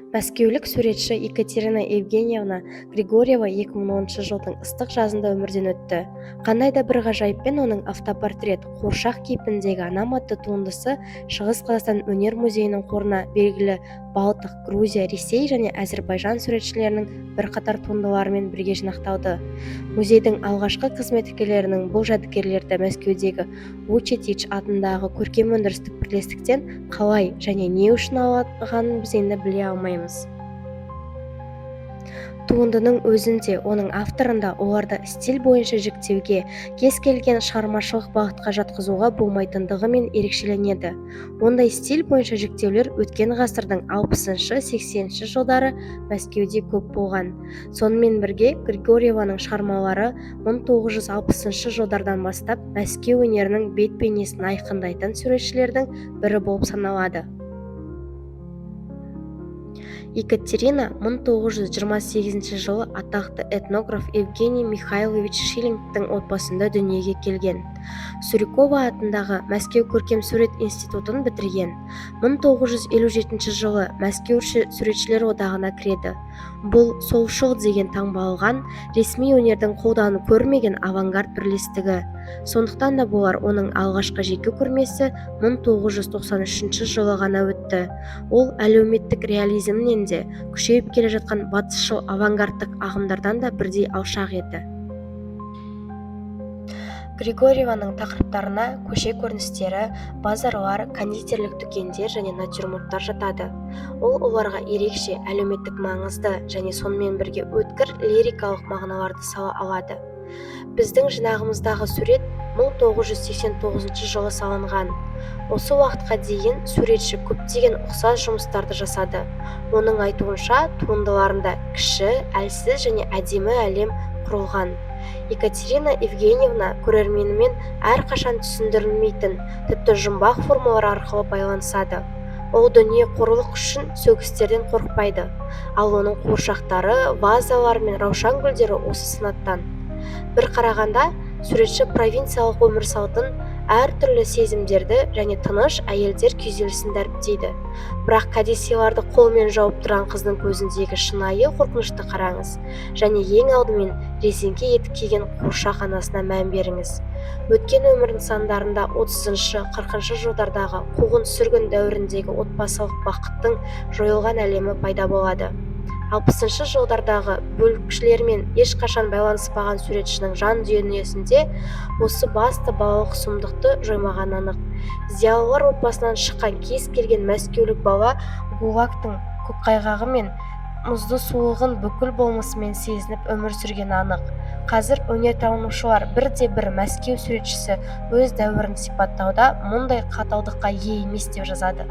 Мәскеулік суретші Екатерина Евгеньевна Григорьева 2010 жылдың ыстық жазында өмірден өтті. Қандай да бір ғажайыппен оның автопортрет «Қуыршақ кейпіндегі анам» атты туындысы Шығыс Қазақстан өнер музейінің қорына белгілі Балтық, Грузия, Ресей және Әзербайжан суретшілерінің бірқатар туындыларымен бірге жинақталды. Музейдің алғашқы қызметкерлерінің бұл жәдігерлерді Мәскеудегі Учетич атындағы көркем өндірістік бірлестіктен қалай және не үшін алғанын біз енді біле алмаймыз. Туындының өзінде, оның авторында оларды стиль бойынша жіктеуге, кез келген шығармашылық бағытқа жатқызуға болмайтындығымен ерекшеленеді. Ондай стиль бойынша жіктеулер өткен ғасырдың 60-60 жылдары Мәскеуде көп болған. Сонымен бірге Григорьеваның шығармалары 1960 жылдардан бастап Мәскеу өнерінің бет-бейнесін айқындайтын суретшілердің бірі болып саналады. Екатерина 1928 жылы атақты этнограф Евгений Михайлович Шиллингтің отбасында дүниеге келген. Сурикова атындағы Мәскеу көркем сурет институтын бітірген. 1957 жылы Мәскеу суретшілер одағына кіреді. Бұл солшыл деген таңба алған, ресми өнердің қолданып көрмеген авангард бірлестігі. Сондықтан да болар оның алғашқы жеке көрмесі 1993 жылы ғана өтті. Ол әлеуметтік реализмнен де күшейіп келе жатқан батысшыл авангардтық ағымдардан да бірдей алшақ еді. Григорьеваның тақырыптарына көше көріністері, базарлар, кондитерлік дүкендер және натюрморттар жатады. Ол оларға ерекше әлеуметтік маңызды және сонымен бірге өткір лирикалық мағыналарды сала алады. Біздің жинағымыздағы сурет 1989 жылы салынған. Осы уақытқа дейін суретші көптеген ұқсас жұмыстарды жасады. Оның айтуынша, туындыларында кіші, әлсіз және әдемі әлем құрылған. Екатерина Евгеньевна көрерменімен әрқашан түсіндірілмейтін, тіпті жұмбақ формалар арқылы байланысады. Ол дүние қорлық үшін сөгістерден қорықпайды, ал оның қуыршақтары, вазалар мен раушан гүлдері осы санаттан. Бір қарағанда, суретші провинциялық өмір салтын, әртүрлі сезімдерді және тыныш әйелдер күйзелісін дәріптейді. Бірақ кәдесыйларды қолмен жауып тұрған қыздың көзіндегі шынайы қорқынышты қараңыз, және ең алдымен резеңке етік киген қуыршақ анасына мән беріңіз. Өткен өмір нысандарында 30-40 жылдардағы қуғын-сүргін дәуіріндегі отбасылық бақыттың жойылған әлемі пайда болады. 60 жылдардағы бөлікшілермен ешқашан байланыспаған суретшінің жан дүниесінде осы басты балалық сұмдықты жоймаған анық. Зиялылар отбасынан шыққан кез келген мәскеулік бала гулагтың көкқайғағы мен мұзды суығын бүкіл болмысымен сезініп өмір сүрген анық. Қазір өнертанушылар бірде-бір Мәскеу суретшісі өз дәуірін сипаттауда мұндай қаталдыққа ие емес деп жазады.